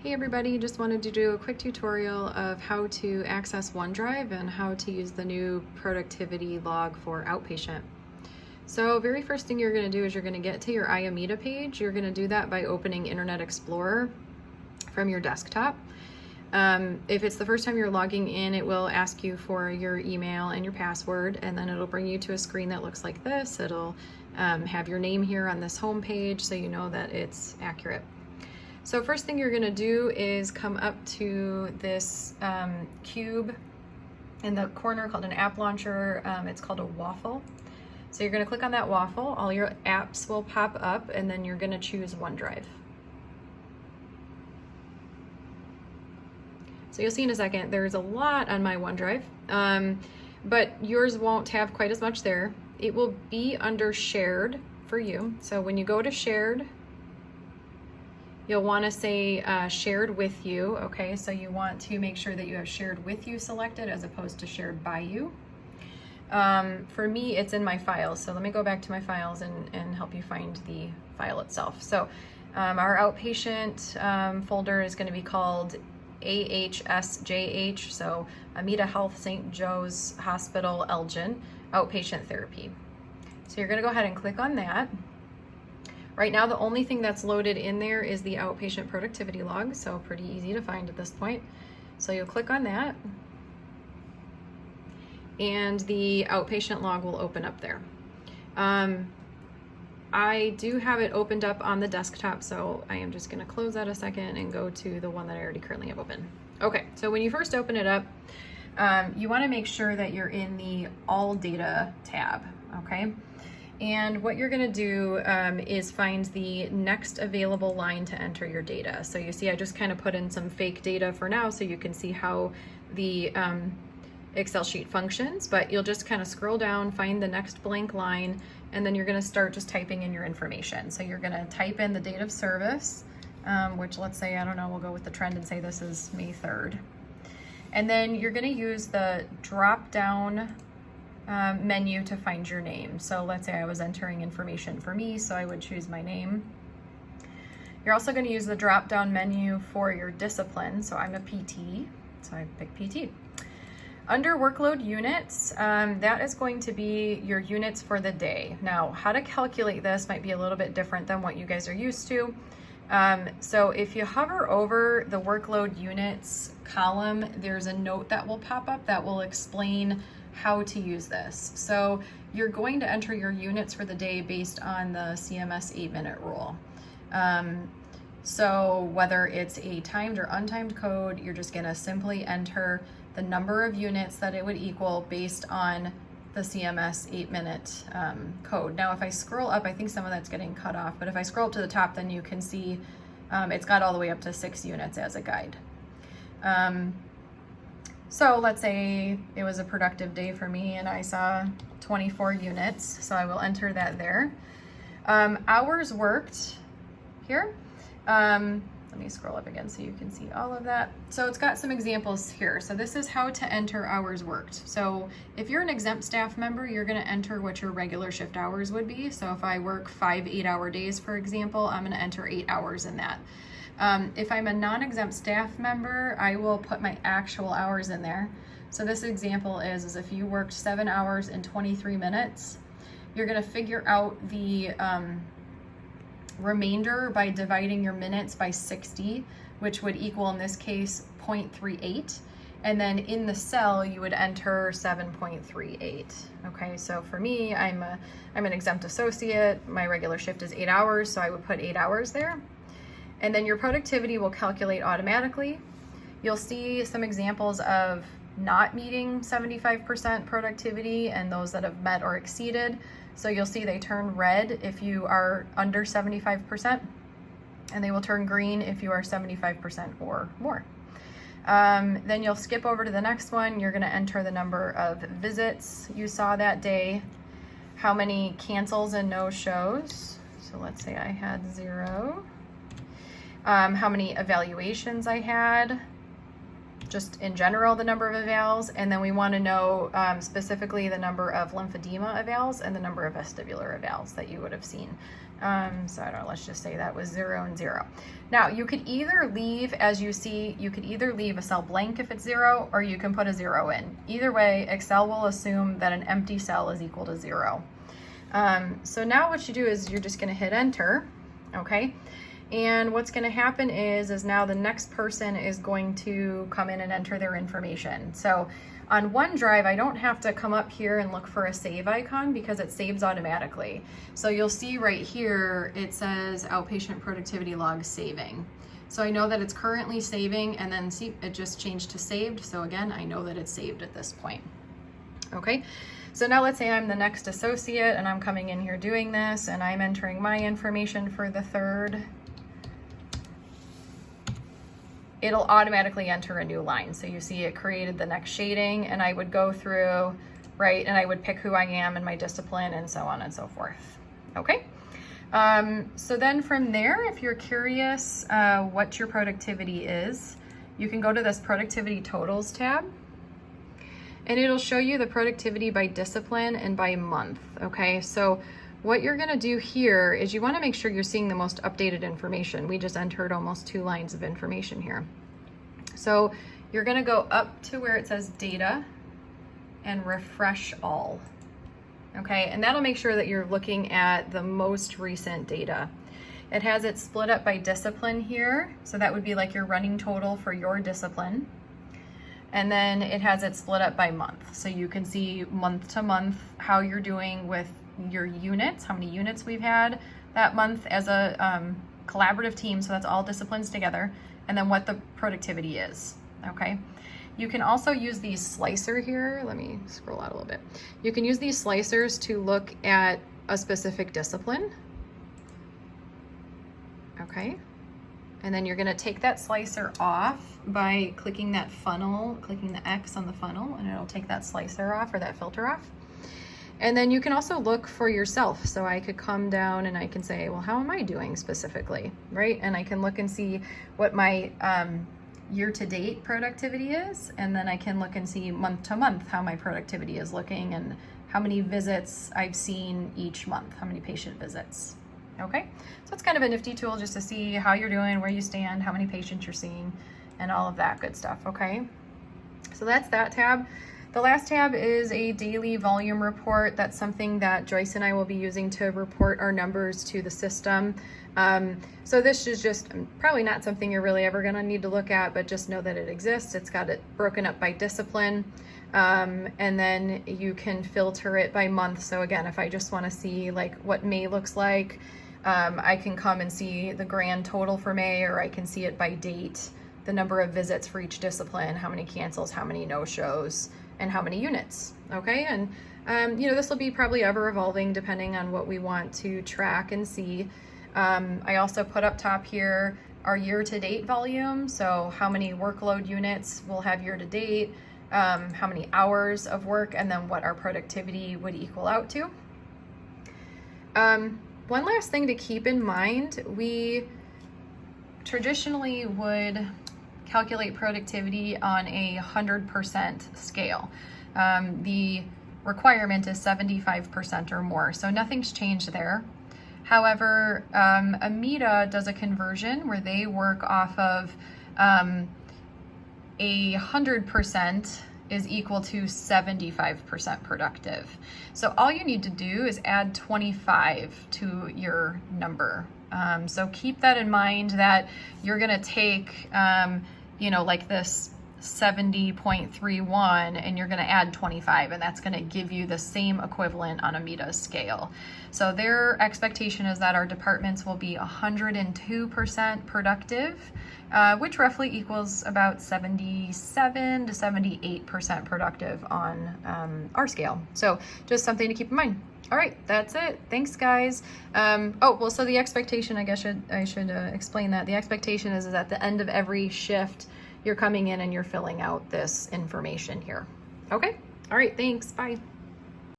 Hey everybody, just wanted to do a quick tutorial of how to access OneDrive and how to use the new productivity log for Outpatient. So very first thing you're going to do is you're going to get to your IAMEDA page. You're going to do that by opening Internet Explorer from your desktop. If it's the first time you're logging in, it will ask you for your email and your password, and then it'll bring you to a screen that looks like this. It'll have your name here on this home page so you know that it's accurate. So first thing you're going to do is come up to this cube in the corner called an app launcher. It's called a waffle. So you're going to click on that waffle. All your apps will pop up, and then you're going to choose OneDrive. So you'll see in a second, there's a lot on my OneDrive, but yours won't have quite as much there. It will be under shared for you. So when you go to shared, you'll want to say shared with you, okay? So you want to make sure that you have shared with you selected as opposed to shared by you. For me, it's in my files. So let me go back to my files and help you find the file itself. So our outpatient folder is going to be called AHSJH, so AMEDA Health St. Joe's Hospital Elgin Outpatient Therapy. So you're going to go ahead and click on that. Right now, the only thing that's loaded in there is the outpatient productivity log, so pretty easy to find at this point. So you'll click on that, and the outpatient log will open up there. I do have it opened up on the desktop, so I am just going to close that a second and go to the one that I already currently have open. Okay, so when you first open it up, you want to make sure that you're in the All Data tab, okay? And what you're going to do is find the next available line to enter your data. So you see I just kind of put in some fake data for now so you can see how the Excel sheet functions, but you'll just kind of scroll down, find the next blank line, and then you're going to start just typing in your information. So you're going to type in the date of service, which let's say, I don't know, we'll go with the trend and say this is May 3rd. And then you're going to use the drop down menu to find your name. So let's say I was entering information for me, so I would choose my name. You're also going to use the drop down menu for your discipline. So I'm a PT, so I pick PT. Under workload units, that is going to be your units for the day. Now, how to calculate this might be a little bit different than what you guys are used to. So if you hover over the workload units column, there's a note that will pop up that will explain how to use this. So you're going to enter your units for the day based on the CMS 8-minute rule. So whether it's a timed or untimed code, you're just going to simply enter the number of units that it would equal based on the CMS 8-minute code. Now, if I scroll up, I think some of that's getting cut off, but if I scroll up to the top, then you can see it's got all the way up to 6 units as a guide. So let's say it was a productive day for me and I saw 24 units, so I will enter that there. Hours worked here. Let me scroll up again so you can see all of that. So it's got some examples here. So this is how to enter hours worked. So if you're an exempt staff member, you're going to enter what your regular shift hours would be. So if I work 5 8-hour days, for example, I'm going to enter 8 hours in that. If I'm a non-exempt staff member, I will put my actual hours in there. So this example is if you worked 7 hours and 23 minutes, you're going to figure out the remainder by dividing your minutes by 60, which would equal in this case 0.38. And then in the cell, you would enter 7.38. Okay, so for me, I'm an exempt associate. My regular shift is 8 hours, so I would put 8 hours there. And then your productivity will calculate automatically. You'll see some examples of not meeting 75% productivity and those that have met or exceeded. So you'll see they turn red if you are under 75%, and they will turn green if you are 75% or more. Then you'll skip over to the next one. You're going to enter the number of visits you saw that day, how many cancels and no-shows. So let's say I had 0. How many evaluations I had, just in general the number of evals, and then we want to know specifically the number of lymphedema evals and the number of vestibular evals that you would have seen. So I don't know, let's just say that was 0 and 0. Now you could either leave, as you see, you could either leave a cell blank if it's 0, or you can put a 0 in. Either way, Excel will assume that an empty cell is equal to 0. So now what you do is you're just going to hit enter, okay? And what's going to happen is now the next person is going to come in and enter their information. So on OneDrive, I don't have to come up here and look for a save icon because it saves automatically. So you'll see right here, it says Outpatient Productivity Log saving. So I know that it's currently saving, and then see, it just changed to saved. So again, I know that it's saved at this point. Okay, so now let's say I'm the next associate and I'm coming in here doing this, and I'm entering my information for the third. It'll automatically enter a new line. So you see it created the next shading, and I would go through, right, and I would pick who I am and my discipline and so on and so forth. Okay, so then from there, if you're curious what your productivity is, you can go to this Productivity Totals tab, and it'll show you the productivity by discipline and by month, okay? So what you're gonna do here is you wanna make sure you're seeing the most updated information. We just entered almost 2 lines of information here. So you're gonna go up to where it says data and refresh all, okay? And that'll make sure that you're looking at the most recent data. It has it split up by discipline here. So that would be like your running total for your discipline. And then it has it split up by month. So you can see month to month how you're doing with your units, how many units we've had that month as a collaborative team. So that's all disciplines together. And then what the productivity is, okay? You can also use these slicer here. Let me scroll out a little bit. You can use these slicers to look at a specific discipline, okay? And then you're gonna take that slicer off by clicking that funnel, clicking the X on the funnel, and it'll take that slicer off or that filter off. And then you can also look for yourself. So I could come down and I can say, well, how am I doing specifically, right? And I can look and see what my year-to-date productivity is. And then I can look and see month to month how my productivity is looking and how many visits I've seen each month, how many patient visits. Okay, so it's kind of a nifty tool just to see how you're doing, where you stand, how many patients you're seeing, and all of that good stuff, okay? So that's that tab. The last tab is a daily volume report. That's something that Joyce and I will be using to report our numbers to the system. So this is just probably not something you're really ever gonna need to look at, but just know that it exists. It's got it broken up by discipline. And then you can filter it by month. So again, if I just wanna see like what May looks like, I can come and see the grand total for May, or I can see it by date, the number of visits for each discipline, how many cancels, how many no-shows, and how many units, okay? And you know, this will be probably ever evolving depending on what we want to track and see. I also put up top here our year-to-date volume, so how many workload units we'll have year-to-date, how many hours of work, and then what our productivity would equal out to. One last thing to keep in mind, we traditionally would calculate productivity on a 100% scale. The requirement is 75% or more, so nothing's changed there. However, AMITA does a conversion where they work off of 100% is equal to 75% productive. So all you need to do is add 25 to your number. So keep that in mind, that you're gonna take, you know, like this 70.31 and you're gonna add 25, and that's gonna give you the same equivalent on AMITA's scale. So their expectation is that our departments will be 102% productive, which roughly equals about 77 to 78% productive on our scale. So just something to keep in mind. All right, that's it. Thanks, guys. Oh, well, so the expectation, I guess I should explain that. The expectation is at the end of every shift, you're coming in and you're filling out this information here. Okay, all right, thanks, bye.